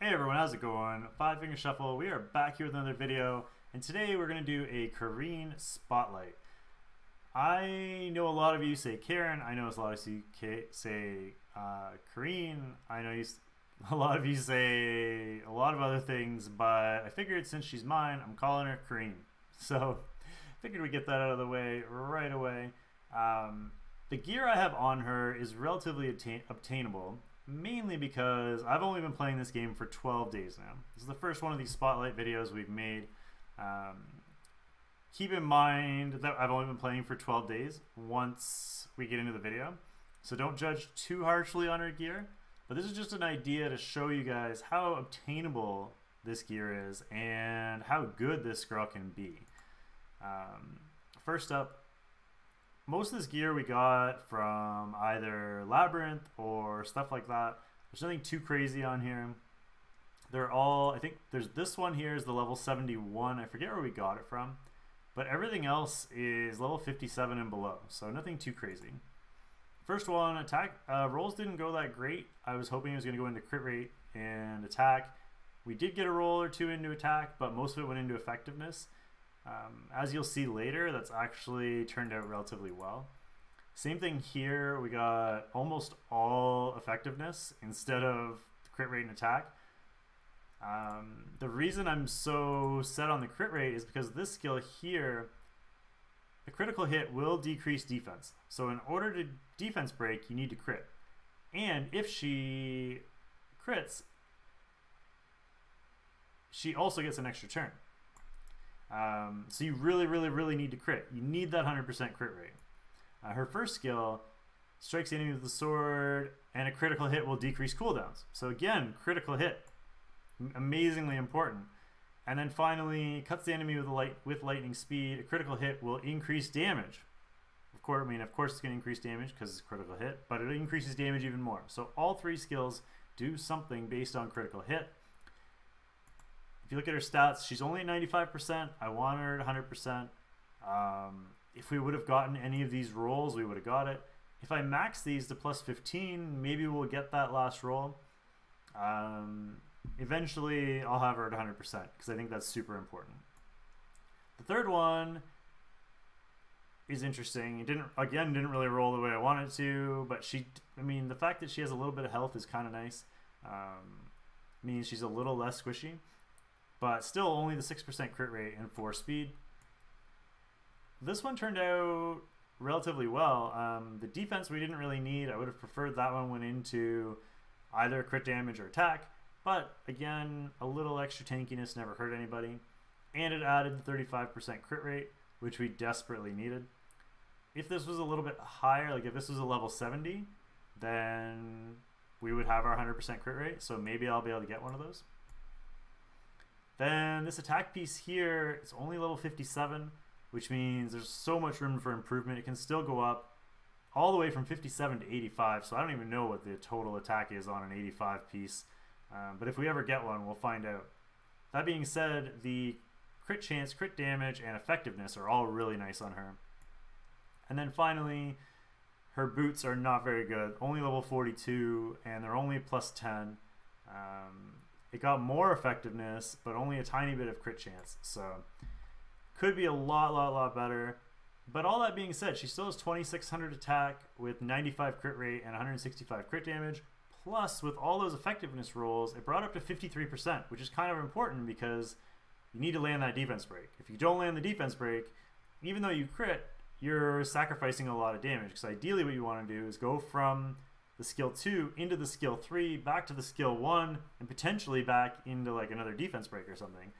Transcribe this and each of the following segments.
Hey everyone, how's it going? Five Finger Shuffle. We are back here with another video, and today we're going to do a Karine spotlight. I know a lot of you say Karin. I know a lot of you say Karine. I know a lot of you say a lot of other things, but I figured since she's mine, I'm calling her Karine. So figured we'd get that out of the way right away. The gear I have on her is relatively obtainable, mainly because I've only been playing this game for 12 days now. This is the first one of these spotlight videos we've made. Keep in mind that I've only been playing for 12 days once we get into the video, so don't judge too harshly on her gear, but this is just an idea to show you guys how obtainable this gear is and how good this girl can be. First up, most of this gear we got from either Labyrinth or stuff like that. There's nothing too crazy on here. They're all, I think there's this one here is the level 71. I forget where we got it from, but everything else is level 57 and below, so nothing too crazy. First one, attack rolls didn't go that great. I was hoping it was going to go into crit rate and attack. We did get a roll or two into attack, but most of it went into effectiveness. As you'll see later, that's actually turned out relatively well. Same thing here, we got almost all effectiveness instead of crit rate and attack. The reason I'm so set on the crit rate is because this skill here, the critical hit will decrease defense. So in order to defense break, you need to crit. And if she crits, she also gets an extra turn. So you really need to crit. You need that 100% crit rate. Her first skill strikes the enemy with the sword, and a critical hit will decrease cooldowns. So again, critical hit, amazingly important. And then finally, cuts the enemy with lightning speed. A critical hit will increase damage. Of course, it's going to increase damage because it's a critical hit, but it increases damage even more. So all three skills do something based on critical hit. If you look at her stats, she's only at 95%. I want her at 100%. If we would have gotten any of these rolls, we would have got it. If I max these to plus 15, maybe we'll get that last roll. Eventually, I'll have her at 100% because I think that's super important. The third one is interesting. It didn't really roll the way I wanted it to, but the fact that she has a little bit of health is kind of nice. Means she's a little less squishy. But still only the 6% crit rate and 4 speed. This one turned out relatively well. The defense we didn't really need. I would have preferred that one went into either crit damage or attack. But again, a little extra tankiness never hurt anybody. And it added the 35% crit rate, which we desperately needed. If this was a little bit higher, like if this was a level 70, then we would have our 100% crit rate. So maybe I'll be able to get one of those. Then this attack piece here, it's only level 57, which means there's so much room for improvement. It can still go up all the way from 57 to 85, so I don't even know what the total attack is on an 85 piece. But if we ever get one, we'll find out. That being said, the crit chance, crit damage, and effectiveness are all really nice on her. And then finally, her boots are not very good. Only level 42, and they're only plus 10. It got more effectiveness, but only a tiny bit of crit chance. So could be a lot better. But all that being said, she still has 2600 attack with 95 crit rate and 165 crit damage. Plus, with all those effectiveness rolls, it brought up to 53%, which is kind of important because you need to land that defense break. If you don't land the defense break, even though you crit, you're sacrificing a lot of damage. Because ideally what you want to do is go from the skill 2 into the skill 3, back to the skill 1, and potentially back into like another defense break or something.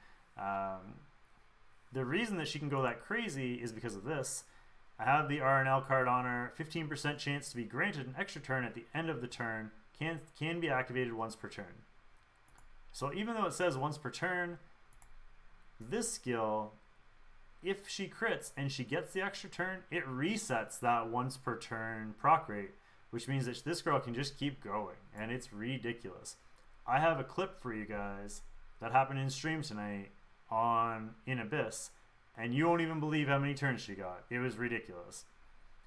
The reason that she can go that crazy is because of this. I have the RNL card on her. 15% chance to be granted an extra turn at the end of the turn. Can be activated once per turn. So even though it says once per turn, this skill, if she crits and she gets the extra turn, it resets that once per turn proc rate, which means that this girl can just keep going, and it's ridiculous. I have a clip for you guys that happened in stream tonight in Abyss, and you won't even believe how many turns she got. It was ridiculous.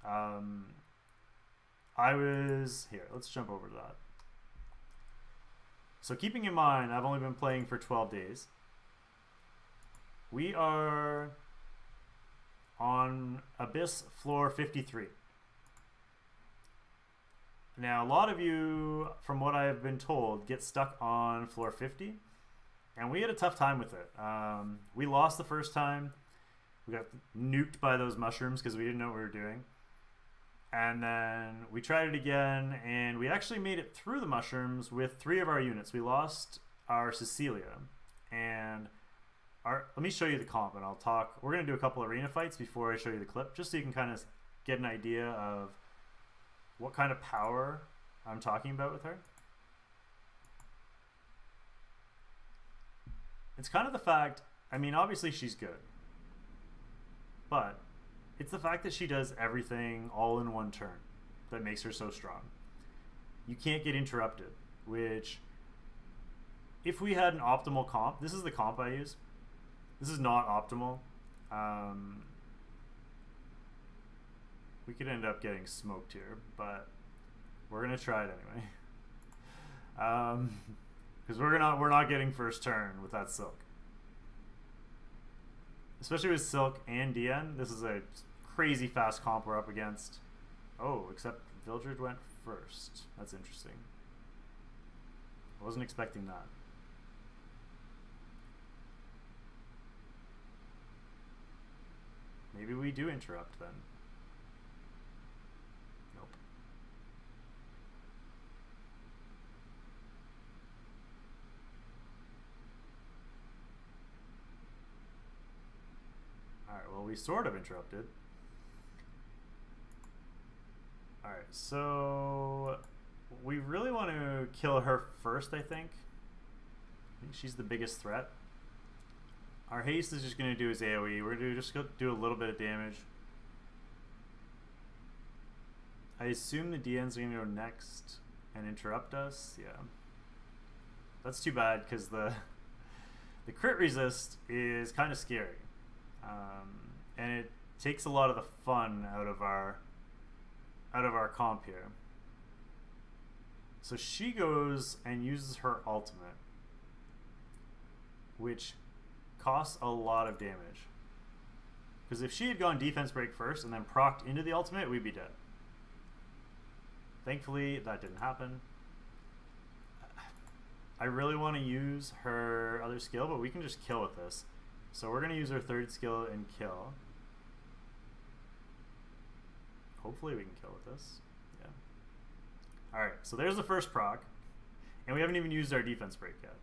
Here, let's jump over to that. So keeping in mind, I've only been playing for 12 days. We are on Abyss floor 53. Now, a lot of you, from what I've been told, get stuck on floor 50. And we had a tough time with it. We lost the first time. We got nuked by those mushrooms because we didn't know what we were doing. And then we tried it again, and we actually made it through the mushrooms with 3 of our units. We lost our Cecilia. And let me show you the comp, and I'll talk. We're going to do a couple arena fights before I show you the clip, just so you can kind of get an idea of what kind of power I'm talking about with her. It's kind of the fact, I mean, obviously she's good, but it's the fact that she does everything all in one turn that makes her so strong. You can't get interrupted, which, if we had an optimal comp, this is the comp I use. This is not optimal. We could end up getting smoked here, but we're gonna try it anyway. Because we're not getting first turn with that Silk. Especially with Silk and DN, this is a crazy fast comp we're up against. Oh, except Vildred went first. That's interesting. I wasn't expecting that. Maybe we do interrupt then. Nope. Alright, well, we sort of interrupted. Alright, so we really want to kill her first, I think. I think she's the biggest threat. Our haste is just going to do his AoE. We're going to just do a little bit of damage. I assume the DN's going to go next and interrupt us. Yeah. That's too bad because the crit resist is kind of scary. And it takes a lot of the fun out of our comp here. So she goes and uses her ultimate, which costs a lot of damage. Because if she had gone defense break first and then procced into the ultimate, we'd be dead. Thankfully, that didn't happen. I really want to use her other skill, but we can just kill with this. So we're going to use our third skill and kill. Hopefully we can kill with this. Yeah. Alright, so there's the first proc. And we haven't even used our defense break yet.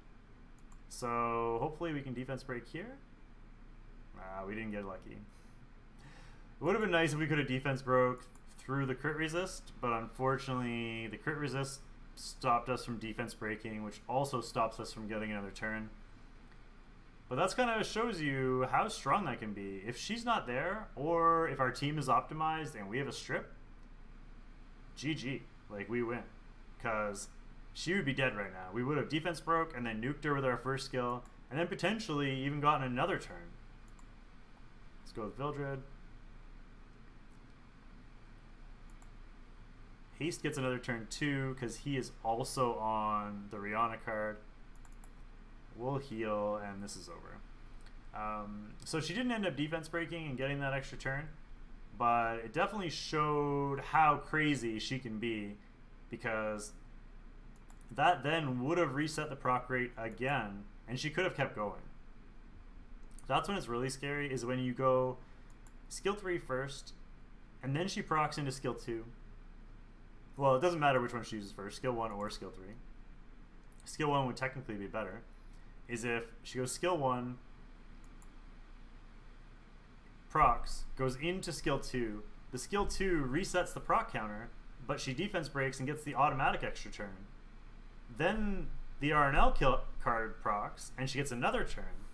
So hopefully we can defense break here. We didn't get lucky. It would have been nice if we could have defense broke through the crit resist, but unfortunately the crit resist stopped us from defense breaking, which also stops us from getting another turn. But that's kind of shows you how strong that can be. If she's not there, or if our team is optimized and we have a strip, GG, like we win. Because she would be dead right now. We would have defense broke and then nuked her with our first skill, and then potentially even gotten another turn. Let's go with Vildred. Haste gets another turn too, because he is also on the Rihanna card. We'll heal, and this is over. So she didn't end up defense breaking and getting that extra turn, but it definitely showed how crazy she can be, because that then would have reset the proc rate again, and she could have kept going. That's when it's really scary, is when you go skill 3 first, and then she procs into skill 2. Well, it doesn't matter which one she uses first, skill 1 or skill 3. Skill 1 would technically be better. Is if she goes skill 1, procs, goes into skill 2, the skill 2 resets the proc counter, but she defense breaks and gets the automatic extra turn. Then the RNL card procs, and she gets another turn.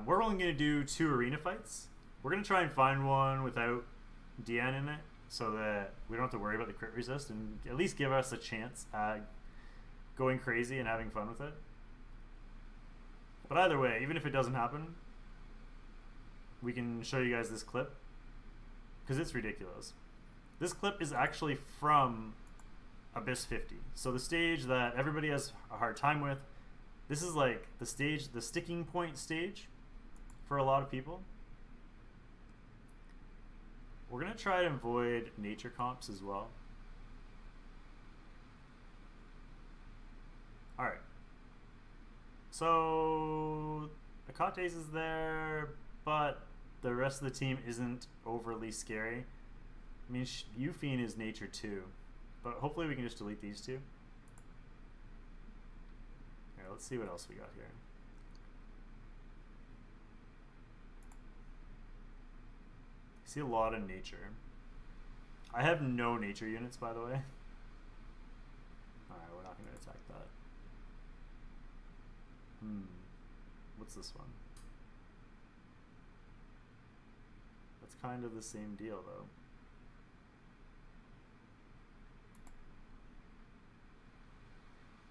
We're only going to do 2 arena fights. We're going to try and find one without DN in it, so that we don't have to worry about the crit resist, and at least give us a chance at going crazy and having fun with it. But either way, even if it doesn't happen, we can show you guys this clip, because it's ridiculous. This clip is actually from Abyss 50. So the stage that everybody has a hard time with. This is like the stage, the sticking point stage for a lot of people. We're going to try to avoid nature comps as well. Alright. So Achates is there, but the rest of the team isn't overly scary. I mean, Euphine is nature too, but hopefully we can just delete these two. Here, let's see what else we got here. I see a lot of nature. I have no nature units, by the way. Alright, we're not going to attack that. What's this one? That's kind of the same deal, though.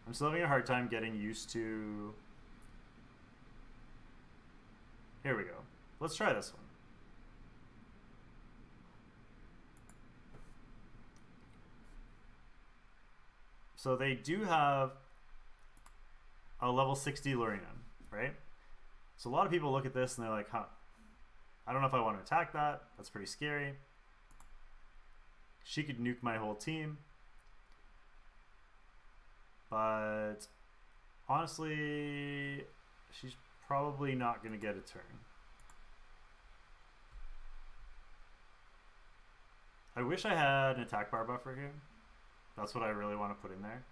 I'm still having a hard time getting used to... Here we go. Let's try this one. So they do have a level 60 Lorena, right? So a lot of people look at this and they're like, huh, I don't know if I want to attack that. That's pretty scary. She could nuke my whole team. But honestly, she's probably not going to get a turn. I wish I had an attack bar buffer here. That's what I really want to put in there.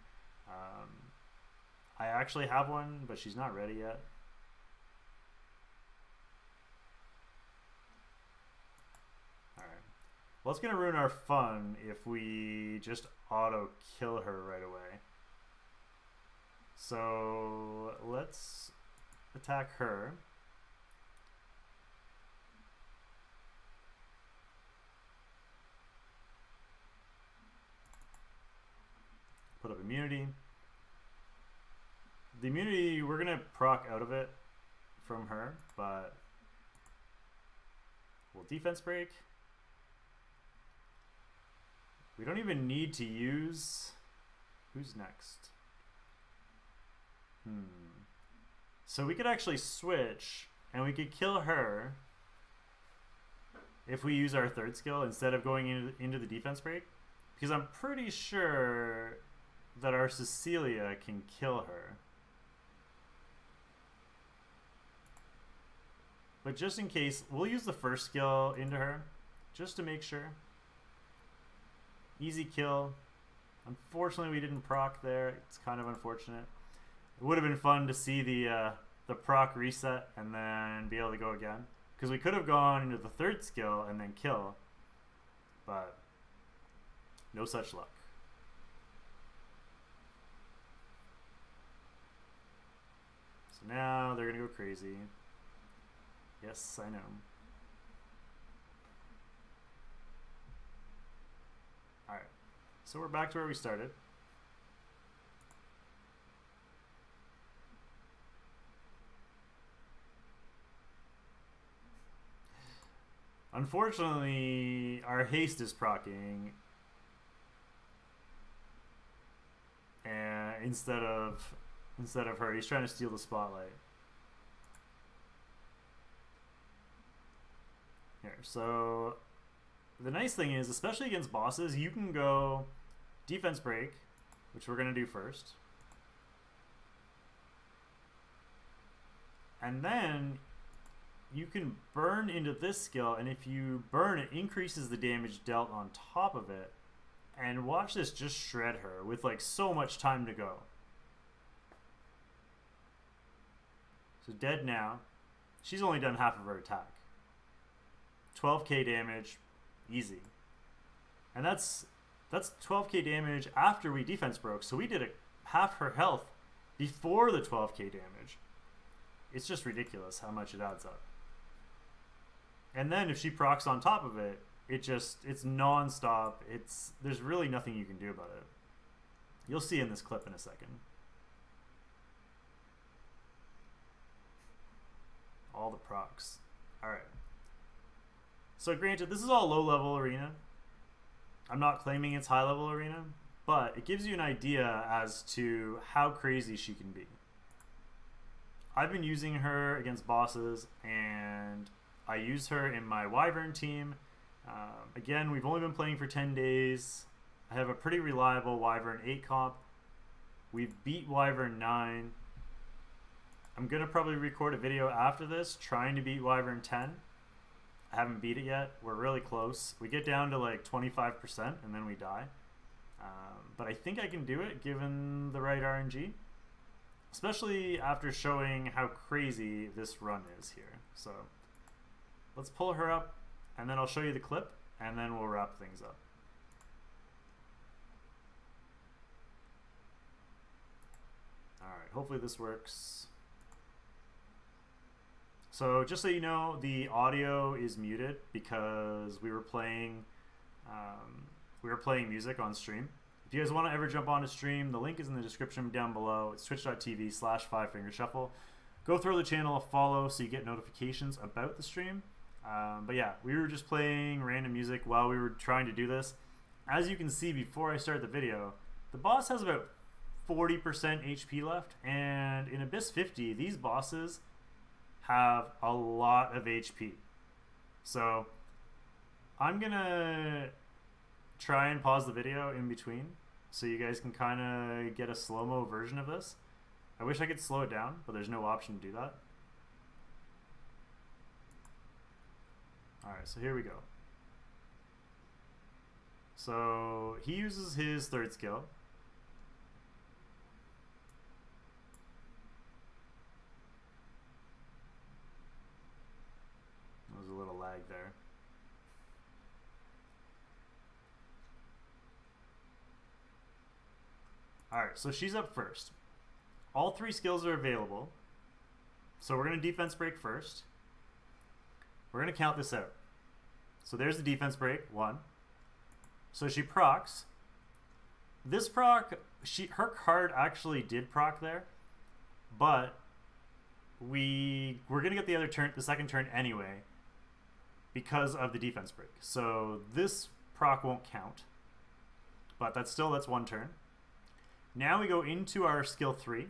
I actually have one, but she's not ready yet. Alright. Well, it's going to ruin our fun if we just auto-kill her right away. So let's attack her. Put up immunity. The immunity, we're going to proc out of it from her, but we'll defense break. We don't even need to use... Who's next? So we could actually switch, and we could kill her if we use our third skill instead of going into the defense break. Because I'm pretty sure that our Cecilia can kill her. But just in case, we'll use the first skill into her, just to make sure. Easy kill. Unfortunately, we didn't proc there. It's kind of unfortunate. It would have been fun to see the proc reset and then be able to go again. Because we could have gone into the third skill and then kill. But no such luck. So now they're going to go crazy. Yes, I know. Alright. So we're back to where we started. Unfortunately, our haste is proccing, and instead of her, he's trying to steal the spotlight. Here, so the nice thing is, especially against bosses, you can go defense break, which we're gonna do first, and then you can burn into this skill, and if you burn, it increases the damage dealt on top of it. And watch this just shred her with like so much time to go. So dead now. She's only done half of her attack. 12k damage, easy. And that's 12k damage after we defense broke. So we did half her health before the 12k damage. It's just ridiculous how much it adds up. And then if she procs on top of it, it's non-stop. There's really nothing you can do about it. You'll see in this clip in a second. All the procs. Alright. So granted, this is all low-level arena. I'm not claiming it's high-level arena, but it gives you an idea as to how crazy she can be. I've been using her against bosses, and I use her in my Wyvern team. Again, we've only been playing for 10 days. I have a pretty reliable Wyvern 8 comp. We've beat Wyvern 9. I'm going to probably record a video after this trying to beat Wyvern 10. I haven't beat it yet. We're really close. We get down to like 25% and then we die. But I think I can do it given the right RNG. Especially after showing how crazy this run is here. So let's pull her up and then I'll show you the clip and then we'll wrap things up. Alright, hopefully this works. So just so you know, the audio is muted because we were playing music on stream. If you guys want to ever jump on a stream, the link is in the description down below. It's twitch.tv/5fingershuffle. Go throw the channel a follow so you get notifications about the stream. But yeah, we were just playing random music while we were trying to do this. As you can see before I start the video, the boss has about 40% HP left, and in Abyss 50, these bosses have a lot of HP. So I'm gonna try and pause the video in between so you guys can kind of get a slow-mo version of this. I wish I could slow it down, but there's no option to do that. Alright, so here we go. So he uses his third skill. There's a little lag there. Alright, so she's up first. All three skills are available. So we're going to defense break first. We're going to count this out. So there's the defense break, 1. So she procs. This proc, her card actually did proc there, but we're going to get the second turn anyway because of the defense break. So this proc won't count, but that's 1 turn. Now we go into our skill 3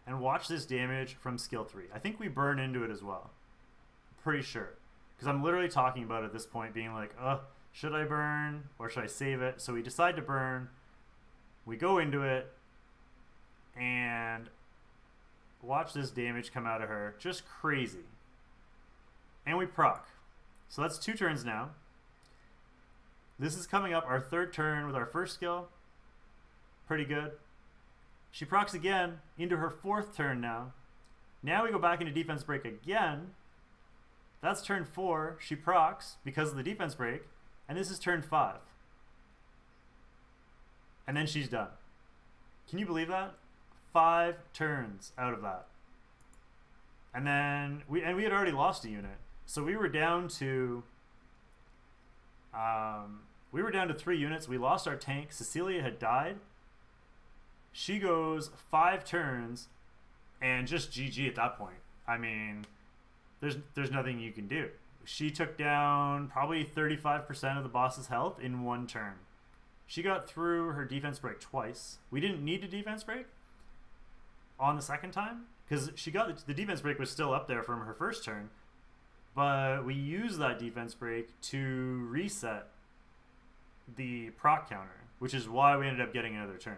and watch this damage from skill 3. I think we burn into it as well. Pretty sure. Because I'm literally talking about it at this point being like, should I burn or should I save it? So we decide to burn. We go into it and watch this damage come out of her. Just crazy. And we proc. So that's 2 turns now. This is coming up our 3rd turn with our first skill. Pretty good. She procs again into her 4th turn now. Now we go back into defense break again. That's turn 4. She procs because of the defense break. And this is turn 5. And then she's done. Can you believe that? 5 turns out of that. And then we had already lost a unit. So we were down to 3 units. We lost our tank. Cecilia had died. She goes 5 turns and just GG at that point. I mean, there's nothing you can do. She took down probably 35% of the boss's health in 1 turn. She got through her defense break twice. We didn't need a defense break on the 2nd time because the defense break was still up there from her 1st turn, but we used that defense break to reset the proc counter, which is why we ended up getting another turn.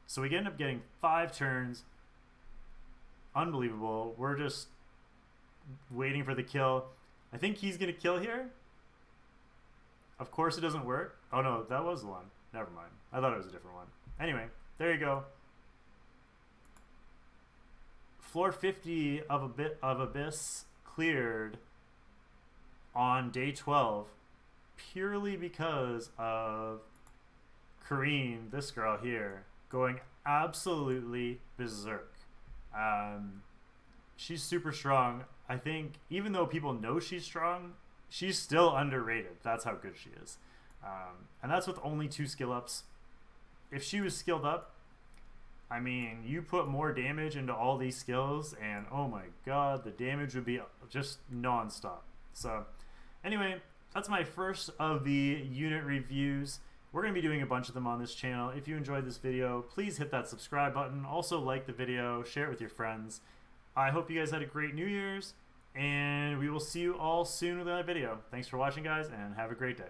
So we end up getting 5 turns. Unbelievable. We're just waiting for the kill. I think he's going to kill here. Of course it doesn't work. Oh no, that was the one. Never mind. I thought it was a different one. Anyway, there you go. Floor 50 of Abyss cleared on day 12 purely because of Karine, this girl here, going absolutely berserk. She's super strong. I think even though people know she's strong, she's still underrated. That's how good she is. And that's with only 2 skill ups. If she was skilled up, I mean, you put more damage into all these skills and oh my god, the damage would be just non-stop. So anyway, that's my first of the unit reviews. We're going to be doing a bunch of them on this channel. If you enjoyed this video, please hit that subscribe button. Also like the video, share it with your friends. I hope you guys had a great New Year's, and we will see you all soon with another video. Thanks for watching, guys, and have a great day.